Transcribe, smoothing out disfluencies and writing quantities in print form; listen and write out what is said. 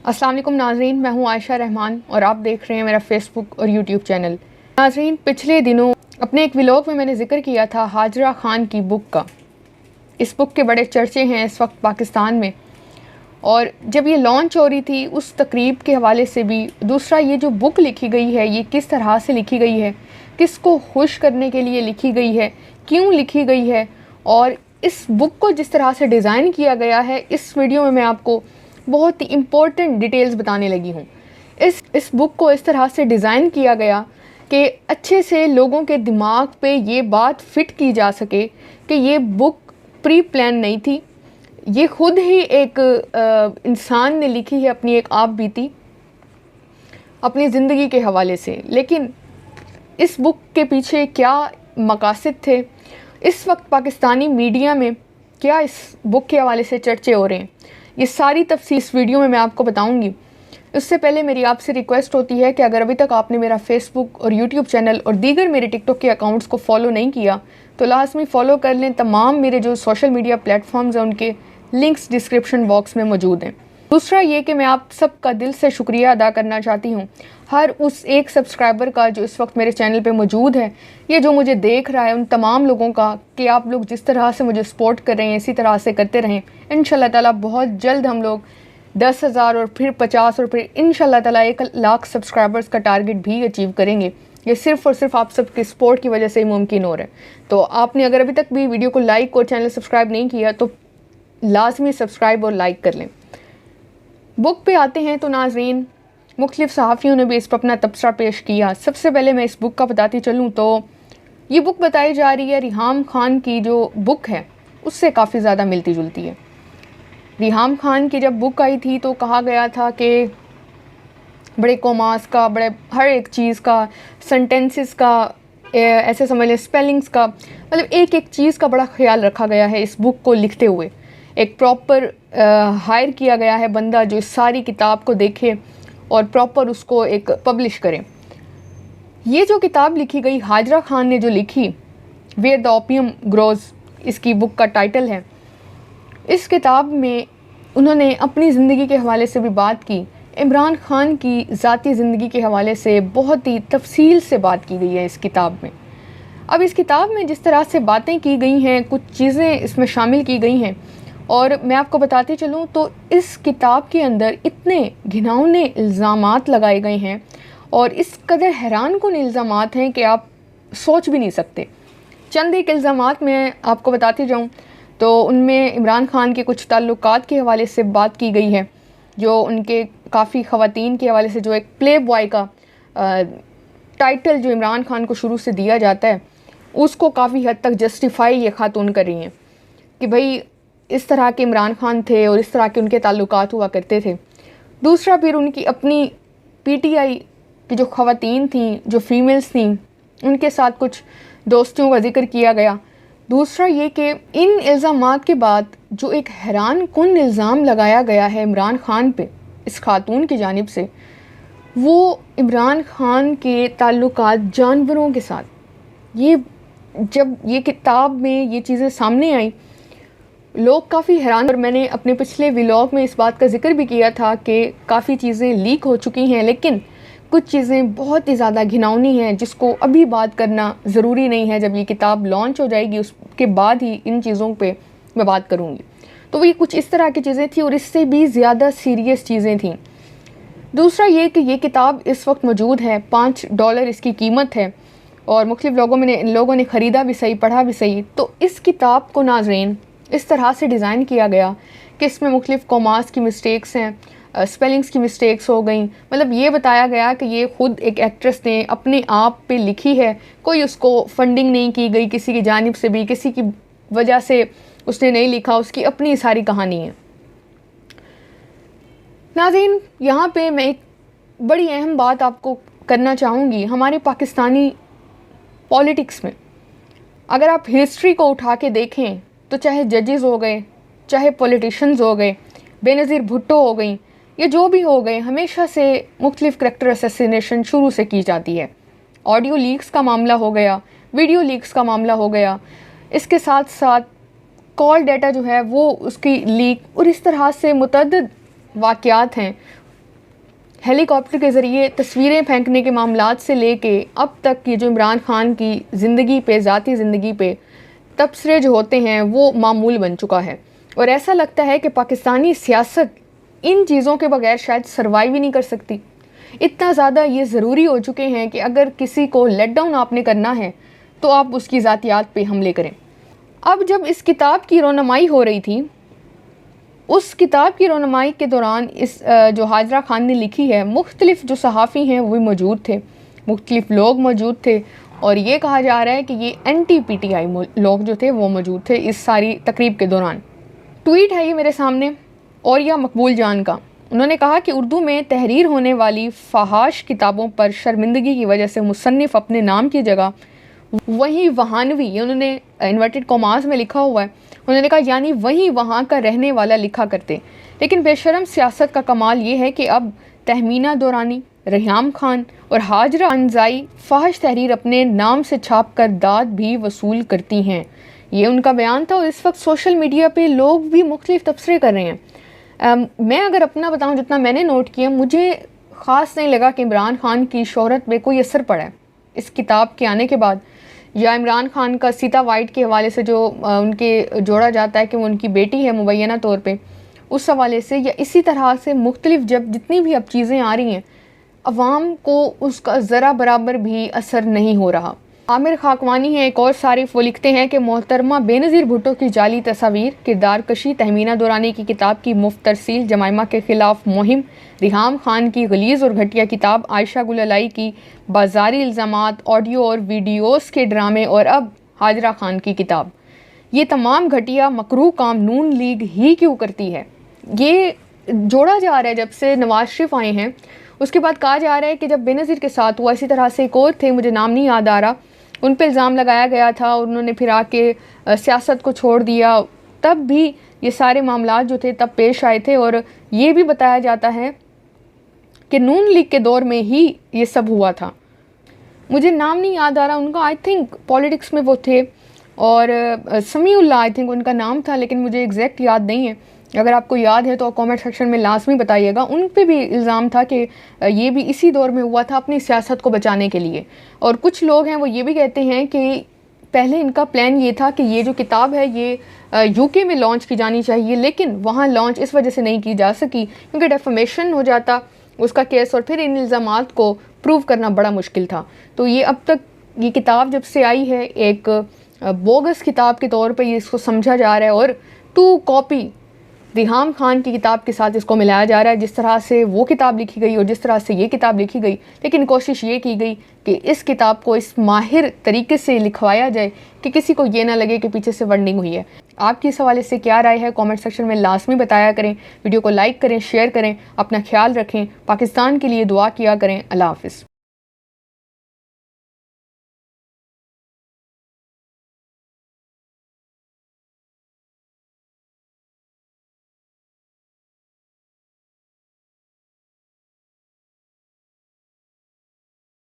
अस्सलाम वालेकुम नाज़रीन, मैं हूँ आयशा रहमान और आप देख रहे हैं मेरा फेसबुक और यूट्यूब चैनल। नाज़रीन, पिछले दिनों अपने एक व्लॉग में मैंने जिक्र किया था हाजरा खान की बुक का। इस बुक के बड़े चर्चे हैं इस वक्त पाकिस्तान में, और जब ये लॉन्च हो रही थी उस तकरीब के हवाले से भी, दूसरा ये जो बुक लिखी गई है ये किस तरह से लिखी गई है, किसको खुश करने के लिए लिखी गई है, क्यों लिखी गई है, और इस बुक को जिस तरह से डिज़ाइन किया गया है, इस वीडियो में मैं आपको बहुत ही इम्पोर्टेंट डिटेल्स बताने लगी हूँ। इस बुक को इस तरह से डिज़ाइन किया गया कि अच्छे से लोगों के दिमाग पे ये बात फिट की जा सके कि ये बुक प्री प्लान नहीं थी, ये खुद ही एक इंसान ने लिखी है अपनी एक आप बीती अपनी ज़िंदगी के हवाले से। लेकिन इस बुक के पीछे क्या मकासद थे, इस वक्त पाकिस्तानी मीडिया में क्या इस बुक के हवाले से चर्चे हो रहे हैं, ये सारी तफसील इस वीडियो में मैं आपको बताऊंगी। उससे पहले मेरी आपसे रिक्वेस्ट होती है कि अगर अभी तक आपने मेरा फेसबुक और यूट्यूब चैनल और दीगर मेरे टिकटॉक के अकाउंट्स को फॉलो नहीं किया तो लाजमी फ़ॉलो कर लें। तमाम मेरे जो सोशल मीडिया प्लेटफॉर्म्स हैं उनके लिंक्स डिस्क्रिप्शन बॉक्स में मौजूद हैं। दूसरा ये कि मैं आप सबका दिल से शुक्रिया अदा करना चाहती हूँ, हर उस एक सब्सक्राइबर का जो इस वक्त मेरे चैनल पे मौजूद है, ये जो मुझे देख रहा है, उन तमाम लोगों का कि आप लोग जिस तरह से मुझे सपोर्ट कर रहे हैं इसी तरह से करते रहें। इंशाल्लाह ताला बहुत जल्द हम लोग 10,000 और फिर 50 और फिर इंशाल्लाह ताला 1,00,000 सब्सक्राइबर्स का टारगेट भी अचीव करेंगे। ये सिर्फ़ और सिर्फ आप सबके सपोर्ट की वजह से ही मुमकिन हो रहा है। तो आपने अगर अभी तक भी वीडियो को लाइक और चैनल सब्सक्राइब नहीं किया तो लाजमी सब्सक्राइब और लाइक कर लें। बुक पे आते हैं तो नाज़रीन, मुख्तलिफ़ सहाफ़ियों ने भी इस पर अपना तबसरा पेश किया। सबसे पहले मैं इस बुक का बताती चलूँ तो ये बुक बताई जा रही है रिहाम खान की जो बुक है उससे काफ़ी ज़्यादा मिलती जुलती है। रिहाम खान की जब बुक आई थी तो कहा गया था कि बड़े कॉमास का, बड़े हर एक चीज़ का, सेंटेंसेस का, ऐसे समझ लें स्पेलिंग्स का, मतलब एक एक चीज़ का बड़ा ख्याल रखा गया है इस बुक को लिखते हुए। एक प्रॉपर हायर किया गया है बंदा जो इस सारी किताब को देखे और प्रॉपर उसको एक पब्लिश करें। ये जो किताब लिखी गई हाजरा खान ने जो लिखी, वेयर द ओपियम ग्रोज इसकी बुक का टाइटल है। इस किताब में उन्होंने अपनी ज़िंदगी के हवाले से भी बात की, इमरान खान की ज़ाती ज़िंदगी के हवाले से बहुत ही तफसील से बात की गई है इस किताब में। अब इस किताब में जिस तरह से बातें की गई हैं, कुछ चीज़ें इसमें शामिल की गई हैं, और मैं आपको बताती चलूँ तो इस किताब के अंदर इतने घिनौने इल्ज़ामात लगाए गए हैं और इस कदर हैरान कुन इल्ज़ामात हैं कि आप सोच भी नहीं सकते। चंद एक इल्ज़ामात मैं आपको बताती जाऊँ तो उनमें इमरान खान के कुछ ताल्लुकात के हवाले से बात की गई है, जो उनके काफ़ी ख़वातीन के हवाले से, जो एक प्ले बॉय का टाइटल जो इमरान खान को शुरू से दिया जाता है उसको काफ़ी हद तक जस्टिफाई ये खातून कर रही हैं कि भाई इस तरह के इमरान खान थे और इस तरह के उनके ताल्लुकात हुआ करते थे। दूसरा फिर उनकी अपनी पीटीआई की जो ख़वातीन थी, जो फीमेल्स थी, उनके साथ कुछ दोस्तियों का जिक्र किया गया। दूसरा ये कि इन इल्ज़ामात के बाद जो एक हैरान कुन इल्ज़ाम लगाया गया है इमरान खान पे इस खातून की जानिब से, वो इमरान खान के ताल्लुकात जानवरों के साथ। ये जब ये किताब में ये चीज़ें सामने आई लोग काफ़ी हैरान, और मैंने अपने पिछले व्लॉग में इस बात का जिक्र भी किया था कि काफ़ी चीज़ें लीक हो चुकी हैं, लेकिन कुछ चीज़ें बहुत ही ज़्यादा घिनौनी हैं जिसको अभी बात करना ज़रूरी नहीं है। जब ये किताब लॉन्च हो जाएगी उसके बाद ही इन चीज़ों पे मैं बात करूँगी। तो ये कुछ इस तरह की चीज़ें थी और इससे भी ज़्यादा सीरियस चीज़ें थीं। दूसरा ये कि ये किताब इस वक्त मौजूद है, $5 इसकी कीमत है, और मुख्तलिफ़ लोगों ने ख़रीदा भी सही, पढ़ा भी सही। तो इस किताब को नाज़रीन इस तरह से डिज़ाइन किया गया कि इसमें मुख्तलिफ़ कॉमास की मिस्टेक्स हैं, स्पेलिंग्स की मिस्टेक्स हो गई। मतलब ये बताया गया कि ये ख़ुद एक एक्ट्रेस ने अपने आप पे लिखी है, कोई उसको फंडिंग नहीं की गई किसी की जानिब से भी, किसी की वजह से उसने नहीं लिखा, उसकी अपनी सारी कहानी है। नाज़रीन, यहाँ पे मैं एक बड़ी अहम बात आपको करना चाहूँगी। हमारे पाकिस्तानी पॉलिटिक्स में अगर आप हिस्ट्री को उठा के देखें तो चाहे जजेस हो गए, चाहे पॉलिटिशियंस हो गए, बेनज़ीर भुट्टो हो गई, ये जो भी हो गए, हमेशा से मुख्तलिफ़ करैक्टर असैसिनेशन शुरू से की जाती है। ऑडियो लीक्स का मामला हो गया, वीडियो लीक्स का मामला हो गया, इसके साथ साथ कॉल डाटा जो है वो उसकी लीक, और इस तरह से मुतअद्दिद वाक़यात हैं हेलीकॉप्टर के ज़रिए तस्वीरें फेंकने के मामलात से लेके अब तक ये जो इमरान खान की ज़िंदगी पे, ज़ाती ज़िंदगी पे तबसरे जो होते हैं वो मामूल बन चुका है। और ऐसा लगता है कि पाकिस्तानी सियासत इन चीज़ों के बगैर शायद सर्वाइव ही नहीं कर सकती। इतना ज़्यादा ये ज़रूरी हो चुके हैं कि अगर किसी को लेट डाउन आपने करना है तो आप उसकी ज़ातियात पे हमले करें। अब जब इस किताब की रोनामाई हो रही थी, उस किताब की रोनामाई के दौरान इस जो हाजरा खान ने लिखी है, मुख्तलिफ जो सहाफ़ी हैं वो भी मौजूद थे, मुख्तलिफ लोग मौजूद थे और ये कहा जा रहा है कि ये एंटी PTI लोग जो थे वो मौजूद थे इस सारी तकरीब के दौरान। ट्वीट है ये मेरे सामने और या मकबूल जान का। उन्होंने कहा कि उर्दू में तहरीर होने वाली फहाश किताबों पर शर्मिंदगी की वजह से मुसन्निफ़ अपने नाम की जगह वहीं वहानवी, ये उन्होंने इन्वर्टेड कॉमास में लिखा हुआ है, उन्होंने कहा यानी वहीं वहाँ का रहने वाला लिखा करते। लेकिन बेशरम सियासत का कमाल ये है कि अब तहमीना दौरानी, रेहाम खान और हाजरा अनजाई फहश तहरीर अपने नाम से छाप कर दाद भी वसूल करती हैं। ये उनका बयान था और इस वक्त सोशल मीडिया पे लोग भी मुख्तलिफ तबसरे कर रहे हैं। मैं अगर अपना बताऊं, जितना मैंने नोट किया, मुझे ख़ास नहीं लगा कि इमरान खान की शोहरत पे कोई असर पड़ा है इस किताब के आने के बाद, या इमरान खान का सीता वाइट के हवाले से जो उनके जोड़ा जाता है कि वो उनकी बेटी है मुबैना तौर पे, उस हवाले से, या इसी तरह से मुख्तलिफ जब जितनी भी अब चीज़ें आ रही हैं, अवाम को उसका ज़रा बराबर भी असर नहीं हो रहा। आमिर खाकवानी है एक और सारिफ, वो लिखते हैं कि मोहतरमा बेनज़ीर भुट्टो की जाली तस्वीर, किरदार कशी, तहमीना दुरानी की किताब की मुफ्त तरसील, जमाइमा के ख़िलाफ़ मुहिम, रिहाम खान की गलीज़ और घटिया किताब, आयशा गुल अलाई की बाजारी इल्ज़ामात, ऑडियो और वीडियोज़ के ड्रामे और अब हाजरा खान की किताब, ये तमाम घटिया मकरूह काम नून लीग ही क्यों करती है। ये जोड़ा जा रहा है जब से नवाज शरीफ आए हैं। उसके बाद कहा जा रहा है कि जब बेनज़ीर के साथ हुआ, इसी तरह से एक और थे, मुझे नाम नहीं याद आ रहा, उन पर इल्ज़ाम लगाया गया था और उन्होंने फिर आके सियासत को छोड़ दिया। तब भी ये सारे मामलात जो थे तब पेश आए थे और ये भी बताया जाता है कि नून लीग के दौर में ही ये सब हुआ था। मुझे नाम नहीं याद आ रहा उनका, आई थिंक पॉलिटिक्स में वो थे और समीउल्लाह आई थिंक उनका नाम था, लेकिन मुझे एग्जैक्ट याद नहीं है। अगर आपको याद है तो कमेंट सेक्शन में लाजमी बताइएगा। उन पे भी इल्ज़ाम था कि ये भी इसी दौर में हुआ था अपनी सियासत को बचाने के लिए। और कुछ लोग हैं वो ये भी कहते हैं कि पहले इनका प्लान ये था कि ये जो किताब है ये UK में लॉन्च की जानी चाहिए, लेकिन वहाँ लॉन्च इस वजह से नहीं की जा सकी क्योंकि डेफमेशन हो जाता उसका केस और फिर इन इल्ज़ामात को प्रूव करना बड़ा मुश्किल था। तो ये अब तक ये किताब जब से आई है एक बोगस किताब के तौर पर ये इसको समझा जा रहा है और 2 कॉपी रिहाम खान की किताब के साथ इसको मिलाया जा रहा है। जिस तरह से वो किताब लिखी गई और जिस तरह से ये किताब लिखी गई, लेकिन कोशिश ये की गई कि इस किताब को इस माहिर तरीके से लिखवाया जाए कि किसी को ये ना लगे कि पीछे से वर्डिंग हुई है। आपकी इस हवाले से क्या राय है कमेंट सेक्शन में लाजमी बताया करें। वीडियो को लाइक करें, शेयर करें, अपना ख्याल रखें, पाकिस्तान के लिए दुआ किया करें। अल्लाह हाफ़िज़।